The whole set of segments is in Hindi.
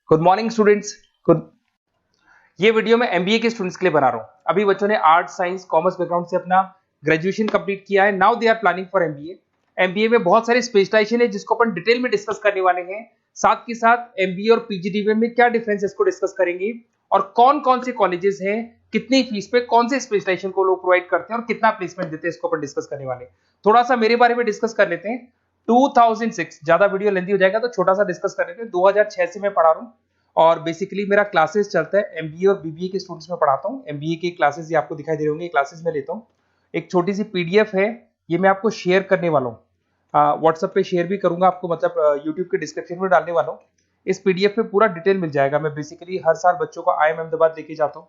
Good morning students. गुड। ये वीडियो मैं एमबीए के स्टूडेंट्स के लिए बना रहा हूँ। अभी बच्चों ने आर्ट साइंस कॉमर्स बैकग्राउंड से अपना ग्रेजुएशन कंप्लीट किया है। Now they are planning for MBA. MBA में बहुत सारे स्पेशलाइजेशन है जिसको अपन डिटेल में डिस्कस करने वाले हैं। साथ के साथ एमबीए और पीजीडीबीएम में क्या डिफरेंस है इसको डिस्कस करेंगे, और कौन कौन से कॉलेजेस हैं, कितनी फीस पे कौन से स्पेशलाइजेशन को लोग प्रोवाइड करते हैं और कितना प्लेसमेंट देते हैं, इसको अपन डिस्कस करने वाले हैं। थोड़ा सा मेरे बारे में डिस्कस कर लेते हैं। 2006, ज्यादा वीडियो लेंदी हो जाएगा तो छोटा सा डिस्कस कर लेते हैं। 2006 से मैं पढ़ा रहा हूँ और बेसिकली मेरा क्लासेस चलता है एमबीए और बीबीए के स्टूडेंट्स में पढ़ाता हूँ। एमबीए के क्लासेस ये आपको दिखाई दे रहे होंगे, क्लासेस में लेता हूँ। एक छोटी सी पीडीएफ है, ये मैं आपको शेयर करने वाला हूँ, व्हाट्सएप पे शेयर भी करूंगा आपको, मतलब यूट्यूब के डिस्क्रिप्शन में डालने वाला हूँ। इस पीडीएफ पे पूरा डिटेल मिल जाएगा। मैं बेसिकली हर साल बच्चों को IIM अहमदाबाद लेके जाता हूँ।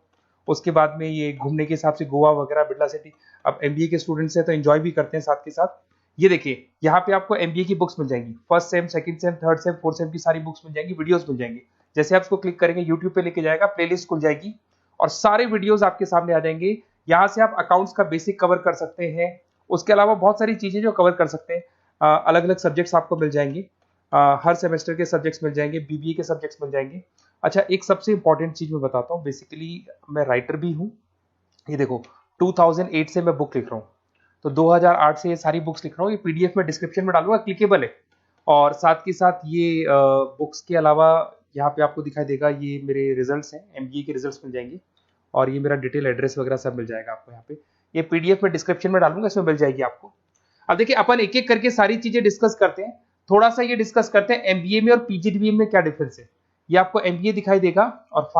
उसके बाद में ये घूमने के हिसाब से गोवा वगैरह, बिरला सिटी। अब एमबीए के स्टूडेंट्स हैं तो एंजॉय भी करते हैं साथ के साथ। ये देखिए, यहाँ पे आपको एमबीए की बुक्स मिल जाएंगी, first sem, second same, third same, fourth same की सारी बुक्स मिल जाएंगी, वीडियोस मिल जाएंगी। जैसे आप इसको क्लिक करेंगे यूट्यूब पे लेके जाएगा, प्लेलिस्ट खुल जाएगी और सारे वीडियोस आपके सामने आ जाएंगे। यहाँ से आप अकाउंट्स का बेसिक कवर कर सकते हैं। उसके अलावा बहुत सारी चीजें जो कवर कर सकते हैं, अलग अलग सब्जेक्ट्स आपको मिल जाएंगे। हर सेमेस्टर के सब्जेक्ट्स मिल जाएंगे, बीबीए के सब्जेक्ट्स मिल जाएंगे। अच्छा, एक सबसे इंपॉर्टेंट चीज मैं बताता हूँ। बेसिकली मैं राइटर भी हूँ। ये देखो, 2008 से मैं बुक लिख रहा हूँ, तो 2008 से ये सारी बुक्स लिख रहा हूँ। ये पीडीएफ में डिस्क्रिप्शन में डालूंगा, क्लिकेबल है। और साथ के साथ ये बुक्स के अलावा यहाँ पे आपको दिखाई देगा, ये मेरे रिजल्ट्स हैं, एमबीए के रिजल्ट्स मिल जाएंगे। और ये मेरा डिटेल एड्रेस वगैरह सब मिल जाएगा आपको यहाँ पे। ये पीडीएफ में डिस्क्रिप्शन में डालूंगा, इसमें मिल जाएगी आपको। अब देखिए, अपन एक एक करके सारी चीजें डिस्कस करते हैं। थोड़ा सा ये डिस्कस करते हैं एमबीए में और पीजीडीबीएम में क्या डिफरेंस है। ये आपको एमबीए दिखाई देगा और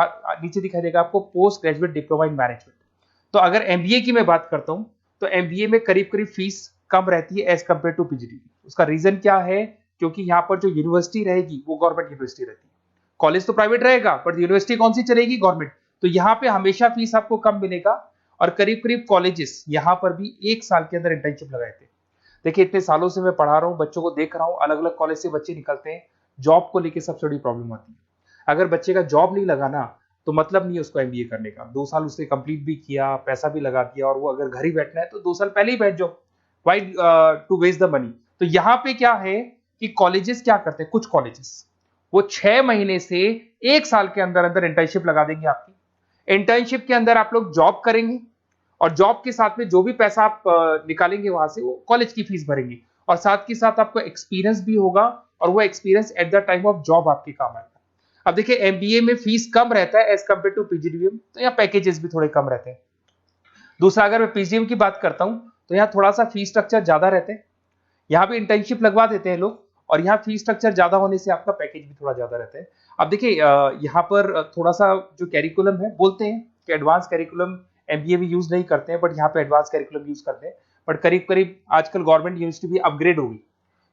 नीचे दिखाई देगा आपको post graduate diploma in management. तो अगर एमबीए की मैं बात करता हूँ तो एमबीए में करीब करीब फीस कम रहती है एज कम्पेयर टू पीजीडीबी। उसका रीजन क्या है? क्योंकि यहाँ पर जो यूनिवर्सिटी रहेगी वो गवर्नमेंट यूनिवर्सिटी रहती है। कॉलेज तो प्राइवेट रहेगा पर यूनिवर्सिटी कौन सी चलेगी? गवर्नमेंट। तो यहाँ पे हमेशा फीस आपको कम मिलेगा। और करीब करीब कॉलेजेस यहाँ पर भी 1 साल के अंदर इंटर्नशिप लगाए थे। देखिए, इतने सालों से मैं पढ़ा रहा हूँ, बच्चों को देख रहा हूँ, अलग अलग कॉलेज से बच्चे निकलते हैं। जॉब को लेकर सबसे बड़ी प्रॉब्लम आती है। अगर बच्चे का जॉब नहीं लगा ना, तो मतलब नहीं है उसको एमबीए करने का। 2 साल उसने कंप्लीट भी किया, पैसा भी लगा दिया, और वो अगर घर ही बैठना है तो 2 साल पहले ही बैठ जाओ। Why to waste the money. तो यहाँ पे क्या है कि कॉलेजेस क्या करते हैं, कुछ कॉलेजेस वो 6 महीने से 1 साल के अंदर अंदर इंटर्नशिप लगा देंगे आपकी। इंटर्नशिप के अंदर आप लोग जॉब करेंगे और जॉब के साथ में जो भी पैसा आप निकालेंगे वहां से, वो कॉलेज की फीस भरेंगे। और साथ के साथ आपको एक्सपीरियंस भी होगा, और वो experience at the time of job आपके काम आएगा। अब देखिए, एमबीए में फीस कम रहता है एज कम्पेयर टू पीजीडीबीएम, तो यहाँ पैकेजेस भी थोड़े कम रहते हैं। दूसरा, अगर मैं पीजीडीबीएम की बात करता हूँ तो यहाँ थोड़ा सा फीस स्ट्रक्चर ज्यादा रहते हैं। यहाँ भी इंटर्नशिप लगवा देते हैं लोग, और यहाँ फीस स्ट्रक्चर ज्यादा होने से आपका पैकेज भी थोड़ा ज्यादा रहता है। अब देखिए, यहाँ पर थोड़ा सा जो कैरिकुलम है, बोलते हैं कि एडवांस कैरिकुलम एमबीए भी यूज नहीं करते हैं, बट यहाँ पे एडवांस कैरिकुलम यूज करते हैं। बट करीब करीब आजकल गवर्नमेंट यूनिवर्सिटी भी अपग्रेड होगी,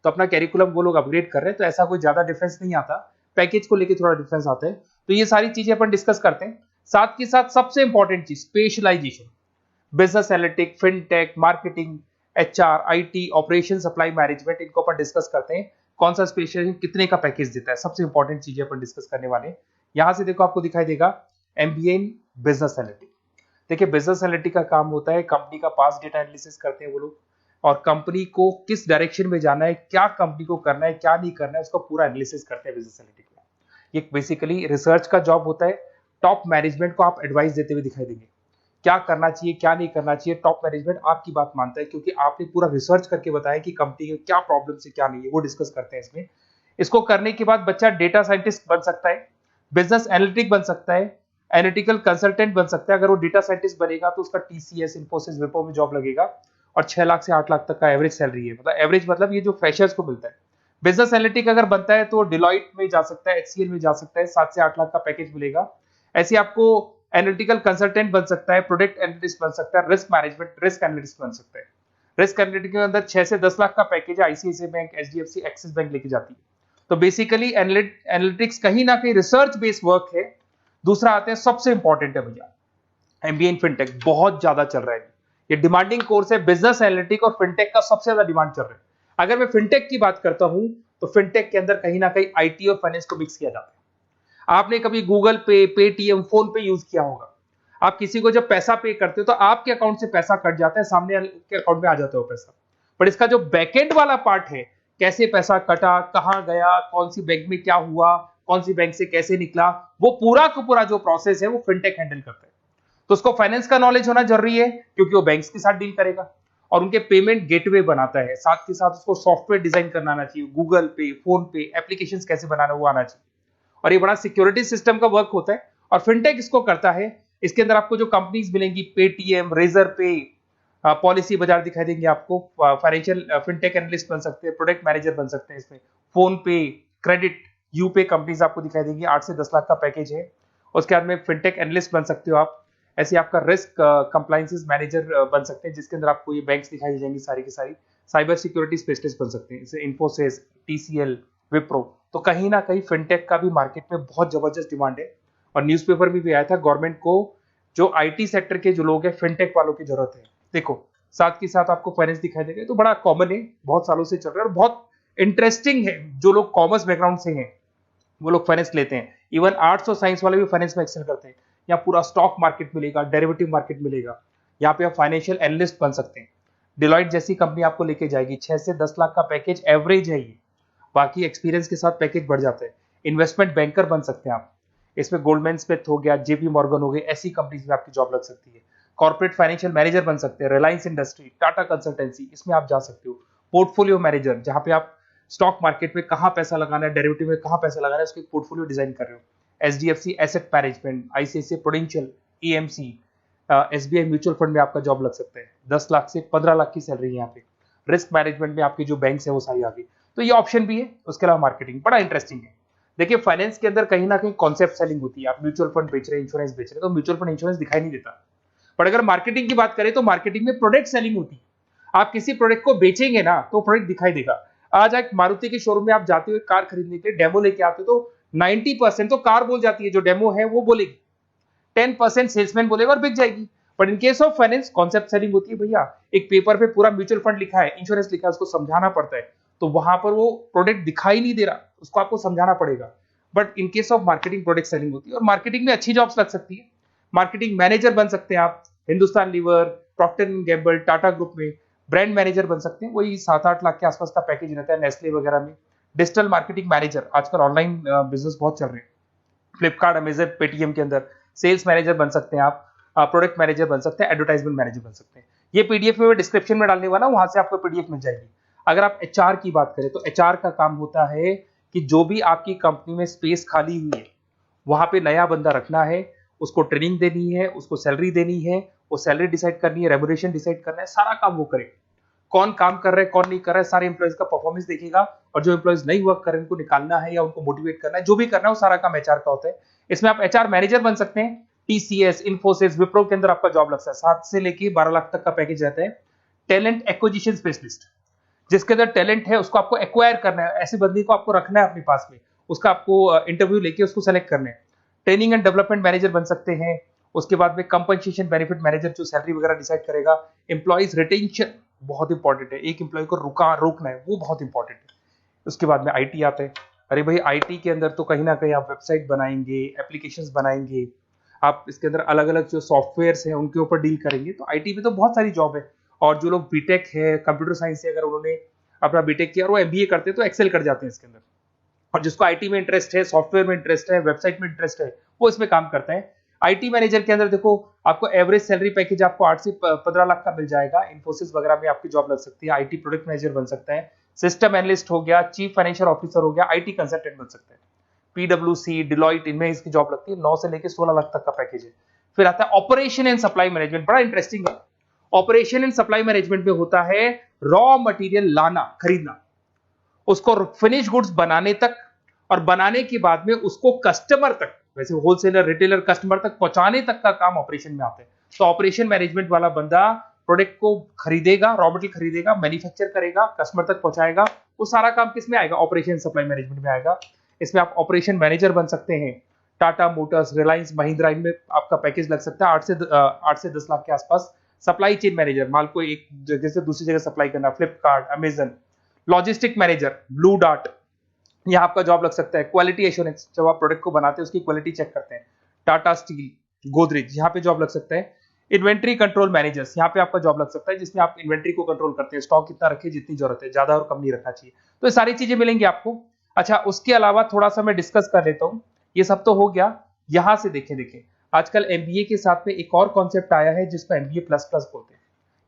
तो अपना कैरिकुलम वो लोग अपग्रेड कर रहे हैं, तो ऐसा कोई ज्यादा डिफरेंस नहीं आता। पैकेज को लेकर थोड़ा डिफरेंस आता है। तो ये सारी चीजें अपन डिस्कस करते हैं। साथ के साथ सबसे इंपॉर्टेंट चीज, specialization, business analytic, fintech, marketing, HR, IT, operation, supply management, इनको अपन डिस्कस करते हैं। कौन सा स्पेशलाइजेशन कितने का पैकेज देता है, सबसे इंपॉर्टेंट चीजें अपन डिस्कस करने वाले हैं। यहां से देखो, आपको दिखाई देगा एमबीए इन बिजनेस एनालिटिक। देखिए, बिजनेस एनालिटिक का काम होता है, कंपनी का पास डेटा एनालिसिस करते हैं वो लोग, और कंपनी को किस डायरेक्शन में जाना है, क्या कंपनी को करना है, क्या नहीं करना है, उसका पूरा एनालिसिस करते हैं बिजनेस एनालिटिक में। ये बेसिकली रिसर्च का जॉब होता है। टॉप मैनेजमेंट को आप एडवाइस देते हुए दिखाई देंगे, क्या करना चाहिए, क्या नहीं करना चाहिए। टॉप मैनेजमेंट आपकी बात मानता है, क्योंकि आपने पूरा रिसर्च करके बताया कि कंपनी के क्या प्रॉब्लम है, क्या नहीं है, वो डिस्कस करते हैं इसमें। इसको करने के बाद बच्चा डेटा साइंटिस्ट बन सकता है, बिजनेस एनालिटिक बन सकता है, एनालिटिकल कंसल्टेंट बन सकता है। अगर वो डेटा साइंटिस्ट बनेगा तो उसका टीसीएस, इन्फोसिस, विप्रो में जॉब लगेगा, और 6 लाख से 8 लाख तक का एवरेज सैलरी है। मतलब एवरेज मतलब ये जो फ्रेशर्स को मिलता है। बिजनेस एनालिटिक अगर बनता है तो डिलॉइट में जा सकता है, एचसीएल में जा सकता है, 7 से 8 लाख का पैकेज मिलेगा। ऐसे आपको एनालिटिकल कंसल्टेंट बन सकता है, प्रोडक्ट एनालिस्ट बन सकता है, रिस्क मैनेजमेंट, रिस्क एनालिस्ट बन सकता है। रिस्क एनालिटिक के अंदर 6 से 10 लाख का पैकेज है, ICICI bank, HDFC, axis bank लेके जाती है। तो बेसिकली एनालिटिक्स कहीं ना कहीं रिसर्च बेस्ड वर्क है। दूसरा आते हैं, सबसे इंपॉर्टेंट है भैया, एमबीए इन फिनटेक बहुत ज्यादा चल रहा है। ये डिमांडिंग कोर्स है। बिजनेस एनालिटिक और फिनटेक का सबसे ज्यादा डिमांड चल रहा है। अगर मैं फिनटेक की बात करता हूं तो फिनटेक के अंदर कहीं ना कहीं आईटी और फाइनेंस को मिक्स किया जाता है। आपने कभी गूगल पे, पेटीएम, फोन पे यूज किया होगा। आप किसी को जब पैसा पे करते हो तो आपके अकाउंट से पैसा कट जाता है, सामने के अकाउंट में आ जाता है वो पैसा। पर इसका जो बैकएंड वाला पार्ट है, कैसे पैसा कटा, कहां गया, कौन सी बैंक में क्या हुआ, कौन सी बैंक से कैसे निकला, वो पूरा का पूरा जो प्रोसेस है वो फिनटेक हैंडल करता है। तो उसको फाइनेंस का नॉलेज होना जरूरी है क्योंकि वो बैंक्स के साथ डील करेगा और उनके पेमेंट गेटवे बनाता है। साथ के साथ उसको सॉफ्टवेयर डिजाइन करना आना चाहिए, गूगल पे, फोन पे, एप्लीकेशंस कैसे बनाना वो आना चाहिए। और ये बड़ा सिक्योरिटी सिस्टम का वर्क होता है और फिनटेक इसको करता है। इसके अंदर आपको जो कंपनीज मिलेंगी, पेटीएम, रेजर पे, पॉलिसी बाजार दिखाई देंगे आपको, फाइनेंशियल फिनटेक एनालिस्ट बन सकते हैं, प्रोडक्ट मैनेजर बन सकते हैं इसमें, फोन पे, क्रेडिट, यूपे कंपनीज आपको दिखाई देंगी। 8 से 10 लाख का पैकेज है। उसके बाद में फिनटेक एनालिस्ट बन सकते हो आप। ऐसे आपका रिस्क कंप्लायंसेस मैनेजर बन सकते हैं जिसके अंदर आपको ये बैंक्स दिखाई दे जाएंगी सारी की सारी। साइबर सिक्योरिटी स्पेशलिस्ट बन सकते हैं, जैसे इन्फोसिस, टीसीएल, विप्रो। तो कहीं ना कहीं फिनटेक का भी मार्केट में बहुत जबरदस्त डिमांड है और न्यूज़पेपर में भी आया था गवर्नमेंट को जो आईटी सेक्टर के जो लोग हैं फिनटेक वालों की जरूरत है। देखो साथ के साथ आपको फाइनेंस दिखाई देगा, तो बड़ा कॉमन है, बहुत सालों से चल रहा है और बहुत इंटरेस्टिंग है। जो लोग कॉमर्स बैकग्राउंड से हैं वो लोग फाइनेंस लेते हैं। इवन आर्ट्स और साइंस वाले भी फाइनेंस में एक्सेल करते हैं। यहाँ पूरा स्टॉक मार्केट मिलेगा, डेरिवेटिव मार्केट मिलेगा। यहाँ पे आप फाइनेंशियल एनालिस्ट बन सकते हैं। डिलॉयट जैसी कंपनी आपको लेके जाएगी। 6 से 10 लाख का पैकेज एवरेज है ये, बाकी एक्सपीरियंस के साथ पैकेज बढ़ जाता है। इन्वेस्टमेंट बैंकर बन सकते हैं आप, इसमें गोल्डमैन स्मिथ हो गया, जेपी मॉर्गन हो गए, ऐसी कंपनीज में आपकी जॉब लग सकती है। कॉर्पोरेट फाइनेंशियल मैनेजर बन सकते हैं, रिलायंस इंडस्ट्री, टाटा कंसल्टेंसी, इसमें आप जा सकते हो। पोर्टफोलियो मैनेजर, जहां पे आप स्टॉक मार्केट में कहां पैसा लगाना है, डेरिवेटिव में कहां पैसा लगाना है, उसके पोर्टफोलियो डिजाइन कर रहे हो। HDFC asset management, ICICI prudential, AMC, SBI mutual fund में आपका जॉब लग सकता है। 10 लाख से 15 लाख की सैलरी है यहाँ पे। रिस्क मैनेजमेंट में आपकी जो बैंक्स है वो सारी आ गई। तो ये ऑप्शन भी है। उसके अलावा मार्केटिंग बड़ा इंटरेस्टिंग है। देखिए फाइनेंस के अंदर कहीं ना कहीं कॉन्सेप्ट सेलिंग होती है। आप म्यूचुअल फंड बेच रहे हैं, इंश्योरेंस बेच रहे हैं, तो म्यूचुअल फंड इंश्योरेंस दिखाई नहीं देता। पर अगर मार्केटिंग की बात करें तो मार्केटिंग में प्रोडक्ट सेलिंग होती है। आप किसी प्रोडक्ट को बेचेंगे ना तो प्रोडक्ट दिखाई देगा। आज एक मारुति के शोरूम में आप जाते हुए कार खरीदने के लिए डेमो लेके आते हो तो 90% तो कार बोल जाती है, जो डेमो है वो बोलेगी, 10% सेल्समैन बोलेगा और बिक जाएगी। But in case of finance concept selling होती है। भैया एक पेपर पे पूरा म्यूचुअल फंड लिखा है, इंश्योरेंस लिखा है, उसको समझाना पड़ता है। तो वहां पर वो प्रोडक्ट दिखाई नहीं दे रहा, उसको आपको समझाना पड़ेगा। But in case of marketing product selling होती है और मार्केटिंग में अच्छी जॉब्स लग सकती है। मार्केटिंग मैनेजर बन सकते हैं आप, Hindustan Lever, Procter and Gamble, Tata group में ब्रांड मैनेजर बन सकते हैं। वही 7-8 लाख के आसपास का पैकेज रहता है, नेस्ले वगैरह में। डिजिटल मार्केटिंग मैनेजर, आजकल ऑनलाइन बिजनेस बहुत चल रहे हैं, फ्लिपकार्ट, अमेजन, पेटीएम के अंदर सेल्स मैनेजर बन सकते हैं आप, प्रोडक्ट मैनेजर बन सकते हैं, एडवर्टाइजमेंट मैनेजर बन सकते हैं। ये पीडीएफ में डिस्क्रिप्शन में डालने वाला, वहां से आपको पीडीएफ मिल जाएगी। अगर आप एचआर की बात करें तो एचआर का काम होता है कि जो भी आपकी कंपनी में स्पेस खाली हुई है वहां पे नया बंदा रखना है, उसको ट्रेनिंग देनी है, उसको सैलरी देनी है, वो सैलरी डिसाइड करनी है, रेम्यूनरेशन डिसाइड करना है, सारा काम वो करे। कौन काम कर रहा है, कौन नहीं कर रहा है, सारे एम्प्लॉइज का परफॉर्मेंस देखेगा और जो एम्प्लॉइज नहीं वर्क कर रहे हैं उनको निकालना है या उनको मोटिवेट करना है, जो भी करना है वो सारा काम एचआर का होता है। इसमें आप एचआर मैनेजर बन सकते हैं। टीसीएस, इन्फोसिस, विप्रो के अंदर आपका जॉब लगता है। 7 से लेके 12 लाख तक का पैकेज रहता है। टैलेंट एक्विजिशन स्पेशलिस्ट, जिसके अंदर टैलेंट है उसको आपको एक्वायर करना है, ऐसे बंदी को आपको रखना है अपने पास में, उसका आपको इंटरव्यू लेके उसको सेलेक्ट करना है। ट्रेनिंग एंड डेवलपमेंट मैनेजर बन सकते हैं। उसके बाद में कंपनसेशन बेनिफिट मैनेजर, जो सैलरी वगैरह डिसाइड करेगा। एम्प्लॉइज रिटेंशन बहुत इंपॉर्टेंट है, एक एम्प्लॉय को रोकना है, वो बहुत इंपॉर्टेंट है। उसके बाद में आईटी आता है। अरे भाई आईटी के अंदर तो कहीं ना कहीं आप वेबसाइट बनाएंगे, एप्लीकेशंस बनाएंगे, आप इसके अंदर अलग अलग जो सॉफ्टवेयर्स हैं उनके ऊपर डील करेंगे। तो आईटी में तो बहुत सारी जॉब है। और जो लोग बीटेक है, कंप्यूटर साइंस से अगर उन्होंने अपना बीटेक किया और वो एमबीए करते हैं तो एक्सेल कर जाते हैं इसके अंदर। और जिसको आईटी में इंटरेस्ट है, सॉफ्टवेयर में इंटरेस्ट है, वेबसाइट में इंटरेस्ट है, वो इसमें काम करता है। आईटी मैनेजर के अंदर देखो आपको एवरेज सैलरी पैकेज आपको 8 से 15 लाख का मिल जाएगा। इन्फोसिस वगैरह में आपकी जॉब लग सकती है। आईटी प्रोडक्ट मैनेजर बन सकता है, सिस्टम एनालिस्ट हो गया, चीफ फाइनेंशियल ऑफिसर हो गया, आईटी कंसल्टेंट बन सकते हैं। पीडब्ल्यूसी, डिलॉयट, इनमें इसकी जॉब लगती है। 9 से लेकर 16 लाख तक का पैकेज है। फिर आता है ऑपरेशन एंड सप्लाई मैनेजमेंट, बड़ा इंटरेस्टिंग है। ऑपरेशन एंड सप्लाई मैनेजमेंट में होता है रॉ मटेरियल लाना, खरीदना, उसको फिनिश गुड्स बनाने तक और बनाने के बाद में उसको कस्टमर तक, वैसे होलसेलर, रिटेलर, कस्टमर तक पहुंचाने तक का काम ऑपरेशन में आता है। तो ऑपरेशन मैनेजमेंट वाला बंदा प्रोडक्ट को खरीदेगा, रॉ मटेरियल खरीदेगा, मैन्युफैक्चर करेगा, कस्टमर तक पहुंचाएगा, वो सारा काम किस में आएगा, ऑपरेशन सप्लाई मैनेजमेंट में आएगा। इसमें आप ऑपरेशन मैनेजर बन सकते हैं। टाटा मोटर्स, रिलायंस, महिंद्रा, इनमें आपका पैकेज लग सकता है 8 से 10 लाख के आसपास। सप्लाई चेन मैनेजर, माल को एक जगह से दूसरी जगह सप्लाई करना, Flipkart, Amazon. Logistic manager, blue dart, यहाँ आपका जॉब लग सकता है। क्वालिटी एश्योरेंस, जब आप प्रोडक्ट को बनाते हैं उसकी क्वालिटी चेक करते हैं। टाटा स्टील, गोदरेज, यहाँ पे जॉब लग सकता है। इन्वेंट्री कंट्रोल मैनेजर्स, यहाँ पे आपका जॉब लग सकता है, जिसमें आप इन्वेंट्री को कंट्रोल करते हैं, स्टॉक कितना रखे, जितनी जरूरत है, ज्यादा और कम नहीं रखना चाहिए। तो ये सारी चीजें मिलेंगी आपको। अच्छा, उसके अलावा थोड़ा सा मैं डिस्कस कर लेता हूँ। ये सब तो हो गया। यहाँ से देखें आजकल एमबीए के साथ में एक और कॉन्सेप्ट आया है जिसको एमबीए प्लस प्लस बोलते हैं।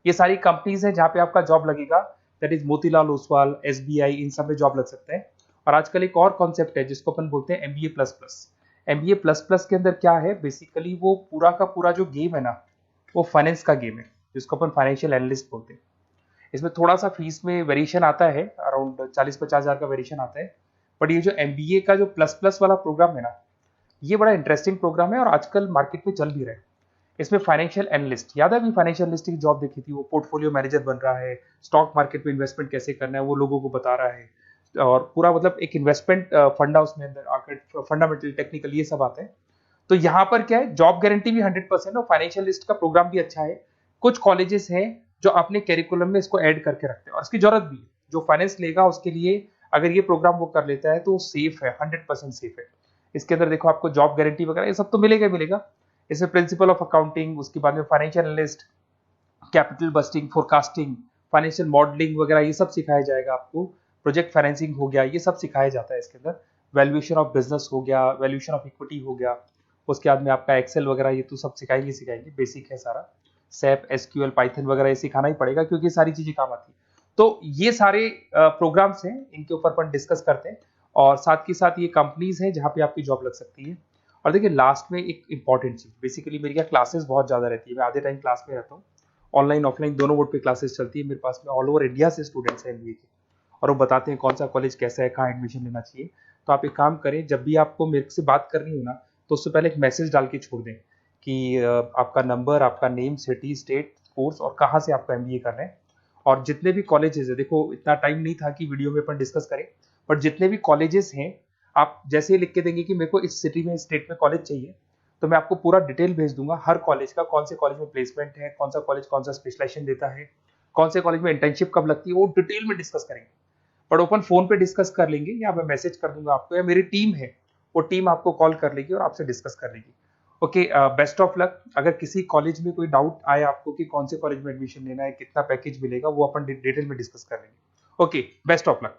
ये सारी कंपनीज हैं जहाँ पे आपका जॉब लगेगा, that is Motilal Oswal, SBI, इन सब में जॉब लग सकता है। और आजकल एक और कॉन्सेप्ट है जिसको अपन बोलते हैं MBA plus plus. MBA plus plus के अंदर क्या है, बेसिकली वो पूरा का पूरा जो गेम है ना, वो फाइनेंस का गेम है, जिसको अपन फाइनेंशियल एनालिस्ट बोलते हैं। इसमें थोड़ा सा फीस में वेरिएशन आता है, अराउंड 40-50 हज़ार का वेरिएशन आता है। बट ये जो एमबीए का जो प्लस प्लस वाला प्रोग्राम है ना, ये बड़ा इंटरेस्टिंग प्रोग्राम है और आजकल मार्केट में चल भी रहा है। इसमें फाइनेंशियल एनालिस्ट, याद है अभी फाइनेंशियल एनालिस्ट की जॉब देखी थी, वो पोर्टफोलियो मैनेजर बन रहा है, स्टॉक मार्केट में इन्वेस्टमेंट कैसे करना है वो लोगों को बता रहा है, और पूरा मतलब एक इन्वेस्टमेंट फंडा उसमें अंदर आकर फंडामेंटल टेक्निकल ये सब आता है। तो यहाँ पर क्या है, जॉब गारंटी भी 100% और फाइनेंशियल लिस्ट का प्रोग्राम भी अच्छा है। कुछ कॉलेजेस हैं जो अपने कैरिकुलम में इसको ऐड करके रखते हैं और इसकी जरूरत भी है। जो फाइनेंस लेगा उसके लिए अगर ये प्रोग्राम वो कर लेता है तो सेफ है, 100% सेफ है। इसके अंदर देखो आपको जॉब गारंटी वगैरह ये सब तो मिलेगा ही मिलेगा। इसमें प्रिंसिपल ऑफ अकाउंटिंग, उसके बाद में financial analyst, capital budgeting, forecasting, financial modelling वगैरह ये सब सिखाया जाएगा आपको। प्रोजेक्ट फाइनेंसिंग हो गया, ये सब सिखाया जाता है इसके अंदर। वैल्यूएशन ऑफ बिजनेस हो गया, वैल्यूएशन ऑफ इक्विटी हो गया। उसके बाद में आपका एक्सेल वगैरह ये तो सब सिखाएंगे, बेसिक है सारा। सैप, एसक्यूएल, पाइथन वगैरह ये सिखाना ही पड़ेगा क्योंकि ये सारी चीजें काम आती है। तो ये सारे प्रोग्राम्स हैं, इनके ऊपर अपन डिस्कस करते हैं। और साथ के साथ ये कंपनीज हैं जहाँ पे आपकी जॉब लग सकती है। और देखिए लास्ट में एक इंपॉर्टेंट चीज, बेसिकली मेरी क्या क्लासेस बहुत ज्यादा रहती है, मैं आधे टाइम क्लास में रहता हूँ। ऑनलाइन ऑफलाइन दोनों मोड पे क्लासेस चलती है मेरे पास में। ऑल ओवर इंडिया से स्टूडेंट्स हैं एमबीए के, और वो बताते हैं कौन सा कॉलेज कैसा है, कहाँ एडमिशन लेना चाहिए। तो आप एक काम करें, जब भी आपको मेरे से बात करनी हो ना, तो उससे पहले एक मैसेज डाल के छोड़ दें कि आपका नंबर, आपका नेम, सिटी, स्टेट, कोर्स और कहाँ से आपका एमबीए कर रहे हैं। और जितने भी कॉलेजेस है, देखो इतना टाइम नहीं था कि वीडियो में अपन डिस्कस करें, बट जितने भी कॉलेजेस हैं आप जैसे ही लिख के देंगे कि मेरे को इस सिटी में, स्टेट में कॉलेज चाहिए, तो मैं आपको पूरा डिटेल भेज दूंगा हर कॉलेज का, कौन से कॉलेज में प्लेसमेंट है, कौन सा कॉलेज कौन सा स्पेशलाइजेशन देता है, कौन से कॉलेज में इंटर्नशिप कब लगती है, वो डिटेल में डिस्कस करेंगे। बट ओपन फोन पे डिस्कस कर लेंगे, या मैं मैसेज कर दूंगा आपको, या मेरी टीम है वो टीम आपको कॉल कर लेगी और आपसे डिस्कस कर लेगी। Okay, best of luck. अगर किसी कॉलेज में कोई डाउट आए आपको कि कौन से कॉलेज में एडमिशन लेना है, कितना पैकेज मिलेगा, वो अपन डिटेल में डिस्कस कर लेंगे। Okay, best of luck.